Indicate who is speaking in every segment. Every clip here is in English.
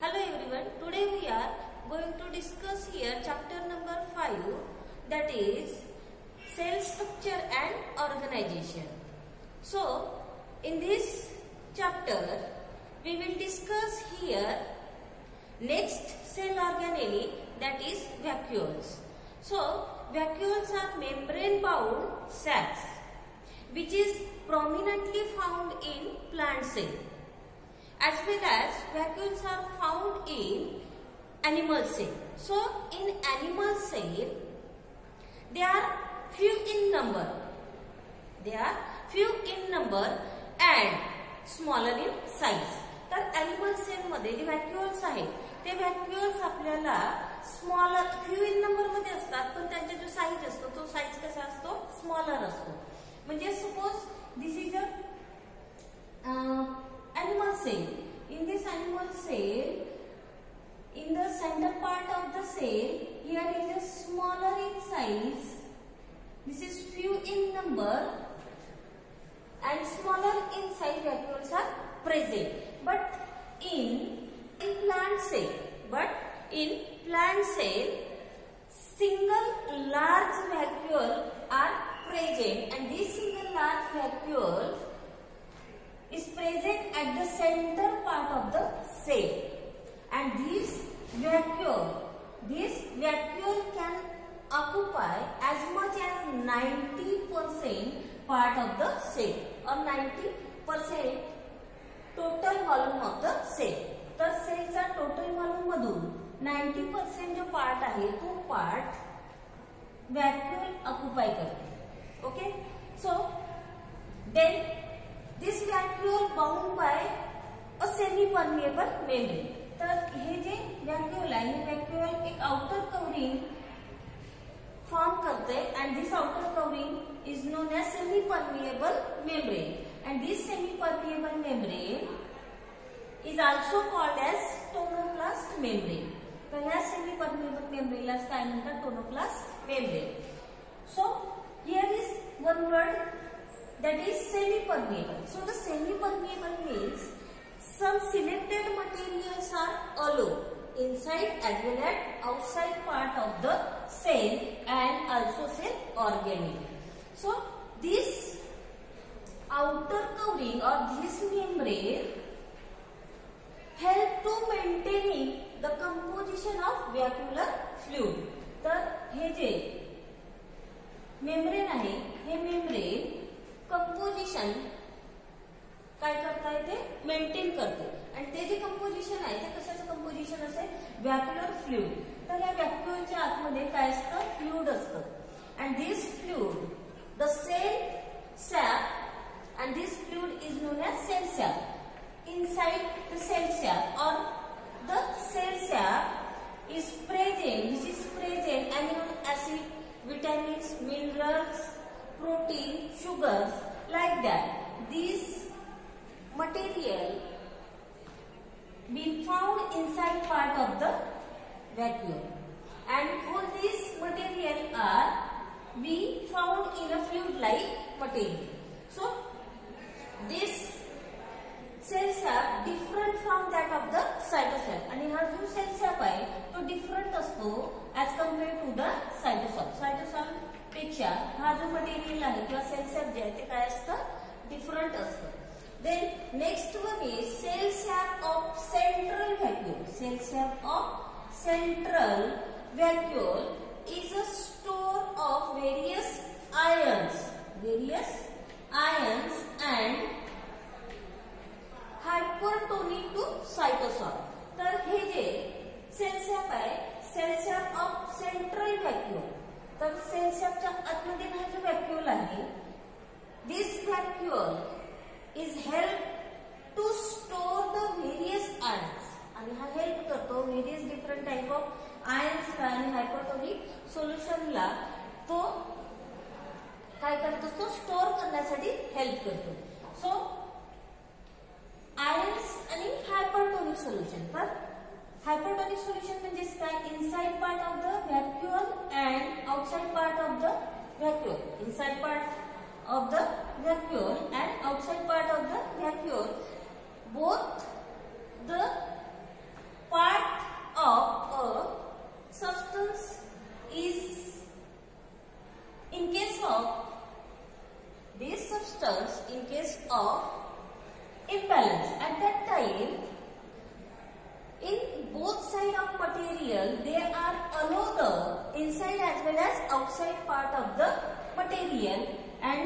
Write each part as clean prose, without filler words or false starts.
Speaker 1: Hello everyone, today we are going to discuss here chapter number 5, that is cell structure and organization. So in this chapter we will discuss here next cell organelle, that is vacuoles. So vacuoles are membrane bound sacs which is prominently found in plant cell, as well as vacuoles are found in animal cell. So in animal cell they are few in number. And smaller in size. तर animal cell मध्ये जे vacuoles आहेत ते vacuoles आपल्याला smaller few in number मध्ये असतात, पण त्यांचा जो साइज असतो तो साइज कसा असतो, स्मॉलर असतो. म्हणजे suppose this is a animal cell. In this animal cell, in the center part of the cell, here is a smaller in size. This is few in number and smaller in size vacuoles are present. But in plant cell, single large vacuole are present, and this single large vacuole is present at the center part of the cell, and this vacuole can occupy as much as 90% part of the cell or 90% total volume of the cell. तर सेलचा total volume मधून 90% जो part आहे तो part vacuole occupy करते. Okay, so then this vacuole bound by a semi-permeable membrane. तर हे जे vacuole आहे, हे vacuole एक outer covering form करते, and this outer covering is known as semi-permeable membrane, and this semi-permeable membrane is also called as tonoplast membrane. तर ह्या semi-permeable membrane ला काय म्हणतात, tonoplast membrane. So here is one word, that is semi-permeable. So the semi-permeable means some selected materials are allowed inside as well as outside part of the cell and also cell organelle. So this outer covering or this membrane help to maintaining the composition of vacuolar fluid. तर हे जे membrane आहे, हे membrane composition काय करता येते, maintain करते. आणि ते जे composition आहे ते कशाचं कंपोजिशन असेल, व्हॅक्युलर फ्लुइड. तर या व्हॅक्युलच्या आतमध्ये काय असतं, फ्लुइड असतं. And this fluid, the cell sap, and this fluid is known as cell sap. Inside the cell sap or the cell sap is present, which is present amino acid, vitamins, minerals, protein, sugars, like that. These material be found inside part of the vacuole, and all these material are be found in a fluid like material. So this cell sap different from that of the cytosol, आणि हा जो cell sap आहे तो different असतो as compared to the cytosol. cytosol पेक्षा हा जो material आहे किंवा सेल सॅप जे आहे ते काय असतं, डिफरंट असतं. Then next one is cell sap of central vacuole. Cell sap of central vacuole is a store of various ions and hypertonic to cytosol. तर हे जे सेल सॅप आहे, cell sap of central vacuole, तर cell सॅपच्या आतमध्ये हा जो vacuole आहे, this vacuole is help to store the various ions, आणि हा हेल्प करतो various different type of ions आणि हायपरटोनिक सोल्युशनला तो काय करत असतो, स्टोर करण्यासाठी हेल्प करतो. सो आयन्स आणि हायपरटोनिक सोल्युशन. तर हायपरटोनिक सोल्युशन म्हणजे काय, inside part of the vacuole and outside part of the vacuole. Inside part of the vacuole and outside part of the vacuole, both the part of a substance is, in case of this substance, in case of imbalance, at that time in both side of material they are allow the inside as well as outside part of the material, and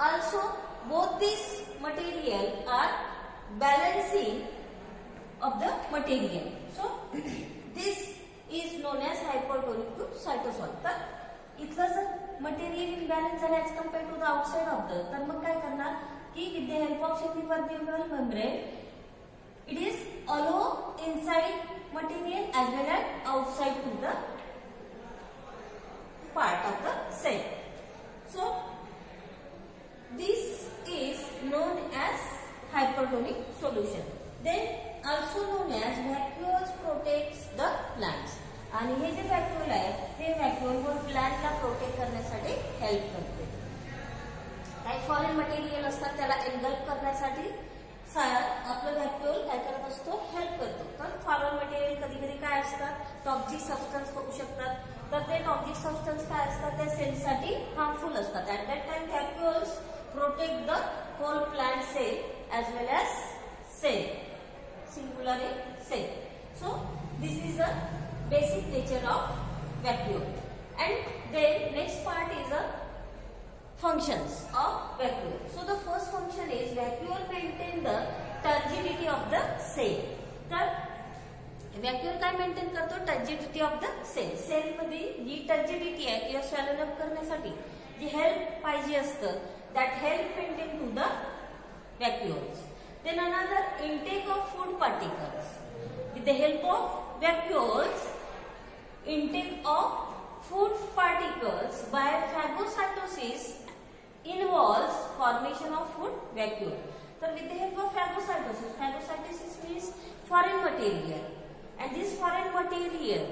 Speaker 1: also both these material are balancing of the material. So this is known as hypertonic to cytosol. तर इथलं जर material imbalance झालं as compared to the outside of the, तर मग काय करणार की with the help of semi permeable membrane it is allow inside material as well as outside to the part of the cell. So this is known as hypertonic solution. Then also known as vacuoles protects the plants. आणि हे जे व्हॅक्युअल आहे ते व्हॅक्युअल वर प्लांटला protect करण्यासाठी help करते. काही foreign material असतात त्याला engulf करण्यासाठी आपलं व्हॅक्युअल काय करत असतो, हेल्प करतो. तर फॉरेन मटेरियल कधी कधी काय असतात, टॉक्सिक सबस्टन्स करू शकतात. तर ते टॉक्सिक सबस्टन्स काय असतात, त्या सेलसाठी हार्मफुल असतात. At that time vacuoles protect the whole plant cell as well as cell, singular cell. So this is a basic nature of vacuole. And then next part is a functions of vacuole. So the first function is vacuole maintain the turgidity of the cell. तर vacuole काय maintain करतो, turgidity of the cell. Cell मध्ये जी turgidity आहे किंवा swallow up करण्यासाठी जी help पाहिजे असतं, that help maintain to the vacuoles. Then another intake of food particles. With the help of vacuoles, intake of food particles by phagocytosis involves formation of food vacuole. So with the help of phagocytosis, phagocytosis means foreign material, and this foreign material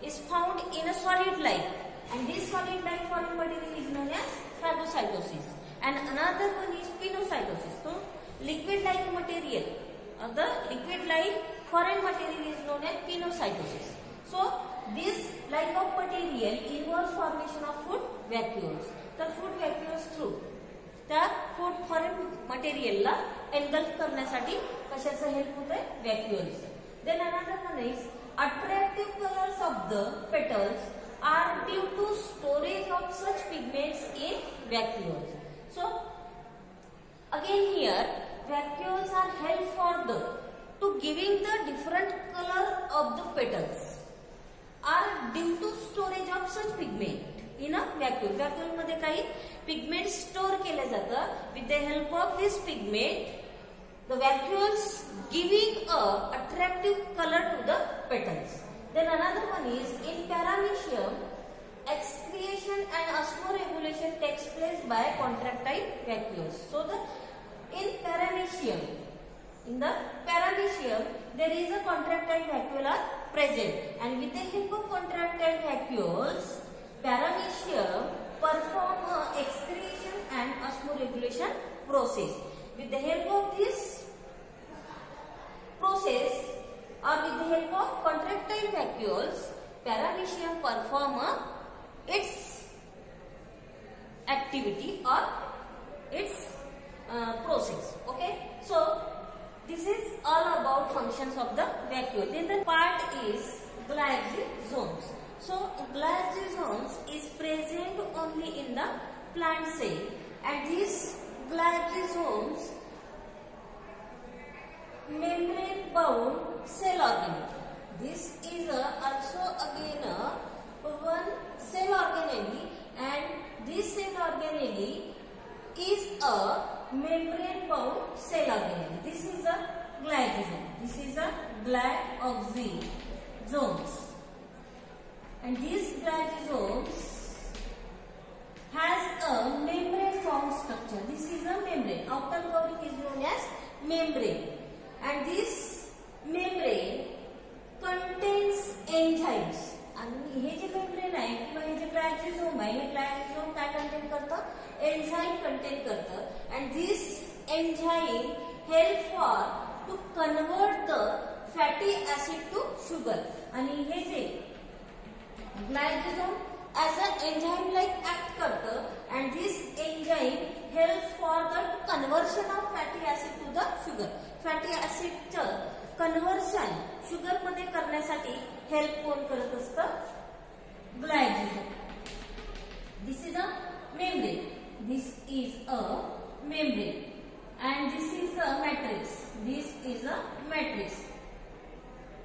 Speaker 1: is found in a solid life, and this solid life foreign material is known as phagocytosis, and another one is pinocytosis. So liquid like material, the liquid like foreign material is known as pinocytosis. So this like of material involves formation of food vacuoles. The food vacuoles through the food foreign material La engulf करण्यासाठी कशाचा help होतोय, vacuoles. Then another one is attractive colors of the petals are due to storage of such pigments in vacuoles. So again here vacuoles are help for the to giving the different color of the petals are due to storage of such pigment in a vacuole. Vacuole मध्ये काही pigment store केले जातं. With the help of this pigment, the vacuoles giving a attractive color to the petals. Then another one is in paramecium, excretion and osmoregulation takes place by contractile vacuoles. So the in paramecium, in the paramecium there is a contractile vacuole are present, and with the help of contractile vacuoles paramecium perform a excretion and osmoregulation process. With the help of this process or with the help of contractile vacuoles paramecium perform its activity or its process. Okay, so this is all about functions of the vacuole. Then the part is glycosomes. So glycosomes is present only in the plant cell, and these glycosomes membrane bound cell organelle. This is also again one cell organelle, and this cell organelle is a membrane bound cell organelle. This is a glycosome. This is a glycosomes, and these glycosomes has a membrane bound structure. This is a membrane. Outer covering is known as membrane, and this membrane contains enzymes. आणि हे जे membrane आहे किंवा हे जे ग्लायकोसोम आहे, हे ग्लायकोसोम काय contain करतं, enzyme contain करतं, and this enzyme help for to convert the fatty acid to sugar. आणि हे जे glycogen as an enzyme like act करतं and this enzyme helps for the conversion of fatty acid to the sugar. Fatty acid चं conversion sugar मध्ये करण्यासाठी help कोण करत असतं? Glycogen. This is a membrane. This is a membrane and this is a matrix. This is a matrix.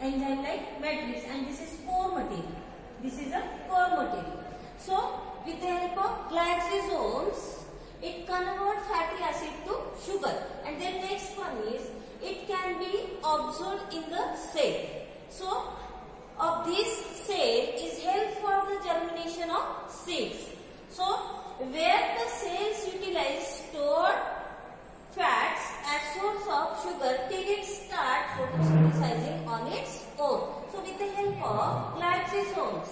Speaker 1: Enzyme like matrix and this is core material. This is a core material. So, with the help of glycosomes, it converts fatty acid to sugar. And then next one is, it can be absorbed in the cell. So, of this cell is help for the germination of seeds. So, where the cells utilize stored fats as source of sugar till it starts photosynthesizing on its own. So, with the help of glycosomes,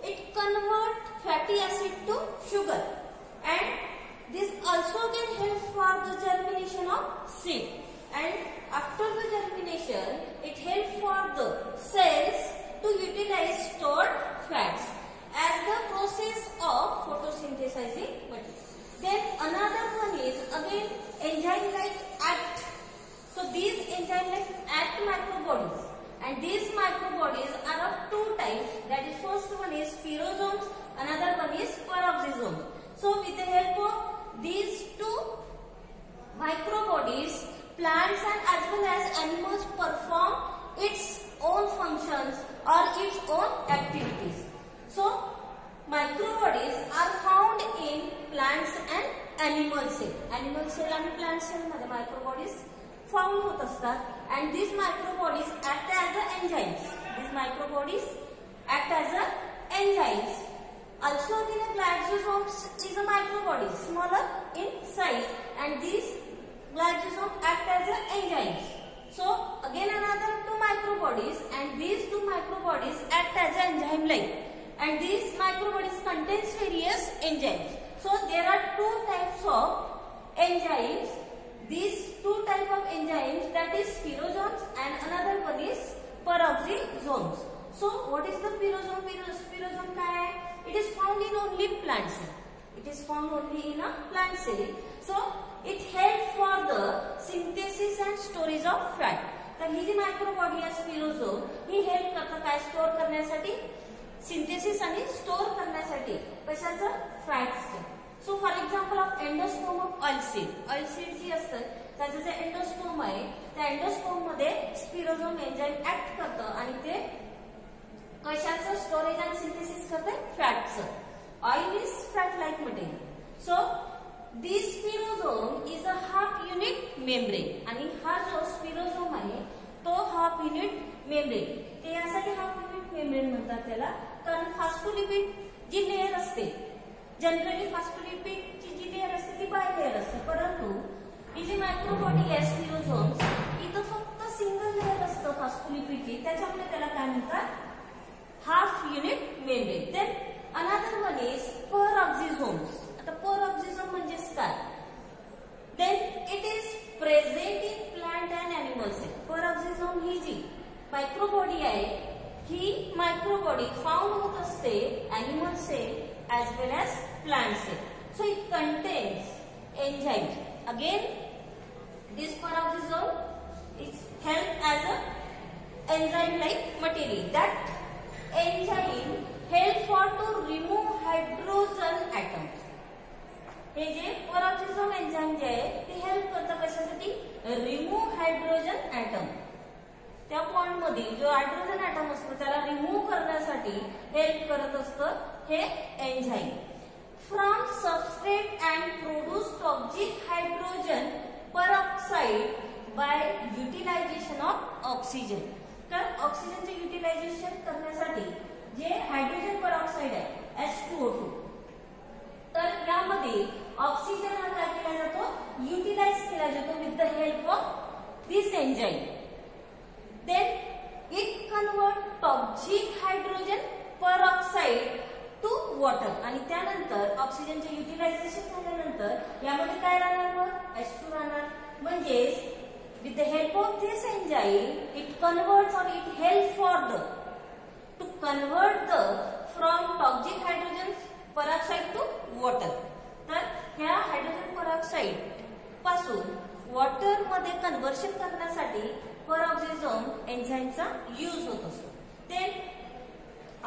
Speaker 1: it converts fatty acid to sugar, and this also can help for the germination of seed. And after the germination, it helps for the cells to utilize stored fats as the process of photosynthesizing material. Then another one is again enzyme like ACT. So these enzyme like ACT microbodies, and these microbodies are of two types. That is, first one is spirosomes, another one is peroxisomes. So with the help of these two microbodies, plants and as well as animals perform its own functions or its own activities. So microbodies are found in plants and animal cell. Animal cell and plant cell मध्ये microbodies found होत असतात, and these microbodies act as enzymes. These microbodies act as enzymes. Also, the glycosomes is a microbody, smaller in size, and these glycosomes act as enzymes. So again another two microbodies, and these two microbodies act as enzyme like. And these microbodies contains various enzymes. So there are two types of enzymes. These two type of enzymes, that is spirosomes and another one is peroxisomes. So what is the spirosome? Spirosome काय आहे? It is found in only plant cell. It is found only in a plant cell. So it helps for the synthesis and storage of fat. तर ही जी microbody आहे स्पिरोसोम, ही help करतं काय store करण्यासाठी, synthesis आणि store करण्यासाठी कशाचं? फॅट्सचं. So for example of endosperm of oilseed. Oilseed जी असतं त्याचं जे एंडोस्पोम आहे, त्या एंडोस्पोम मध्ये स्पिरोसोम एन्झाइम ऍक्ट करतं आणि ते कशाचं स्टोरेज आणि सिंथेसिस करतं? फॅटचं. Oil is fat like material. So this spherosome is a half unit membrane, आणि हा जो स्पिरोसोम आहे तो हाफ युनिट मेम्ब्रेन. ते यासाठी हाफ युनिट मेम्ब्रेन म्हणतात त्याला, कारण फॉस्फोलिपिड जी लेयर असते, जनरली फॉस्फोलिपिड ची जी लेयर असते ती बाय लेयर असते, परंतु ही जी मायक्रोबॉडी आहे स्पिरोसोम्स, इथं फक्त सिंगल लेयर असतं फॉस्फोलिपिडची, त्याच्यामुळे त्याला काय म्हणतात? Half unit membrane. Then another one is peroxisomes. आता peroxisome म्हणजेच काय? Then it is present in plant and animal cell. peroxisome ही जी मायक्रोबॉडी आहे, ही मायक्रोबॉडी फाउंड होत असते animal cell as well as plant cell. So it contains enzymes. Again, this peroxisome is help as a enzyme-like material. That enzyme helps for to remove hydrogen atoms. हे जे peroxisome enzyme जे आहे ते help करतं कशासाठी? Remove hydrogen atom. त्या bond मधील जो हायड्रोजन ॲटम असतो त्याला रिमूव्ह करण्यासाठी हेल्प करत असतं हे enzyme. From substrate and produce toxic hydrogen peroxide by utilization of oxygen. तर ऑक्सिजनचे युटिलायझेशन करण्यासाठी जे हायड्रोजन पेरॉक्साइड आहे H2O2, तर यामध्ये ऑक्सिजन हा काय केला जातो? युटिलाइज केला जातो with the help of this enzyme. Then it convert toxic hydrogen peroxide to water. आणि त्यानंतर ऑक्सिजनचे युटिलायझेशन झाल्यानंतर यामध्ये काय राहणार? मग H2 राहणार. म्हणजेच with the help of this enzyme, it converts or it helps to convert the from toxic hydrogen peroxide to water. तर ह्या हायड्रोजन पेरॉक्साइड पासून वॉटर मध्ये कन्व्हर्शन करण्यासाठी पेरॉक्सिझोम एन्झाईमचा यूज होत असतो. Then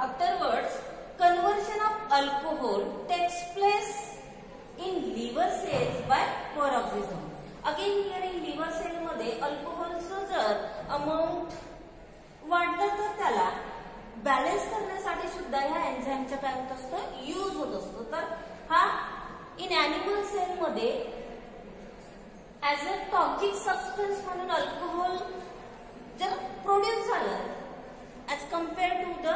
Speaker 1: afterwards conversion of alcohol takes place in liver cells by peroxisome. Again here in liver cell मध्ये अल्कोहोलचं जर अमाऊंट वाढलं तर त्याला बॅलन्स करण्यासाठी सुद्धा ह्या एन्झाईमचा काय होत असतं यूज होत असतो. तर हा इन एनिमल सेल मध्ये ऍज अ टॉक्सिक सबस्टन्स म्हणून अल्कोहोल जर प्रोड्यूस झालं as compare to the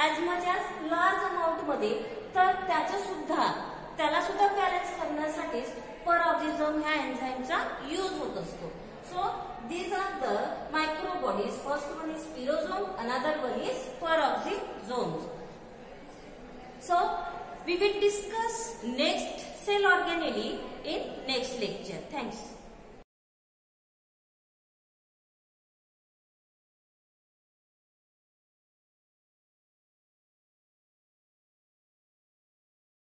Speaker 1: as much as large amount मध्ये, तर त्याला सुद्धा बॅलन्स करण्यासाठी पेरॉक्सिझोम ह्या एन्झाईमचा यूज होत असतो. So these are the microbodies. First one is spirosome, another one is peroxisomes. So we will discuss next cell organelle in next lecture. Thanks.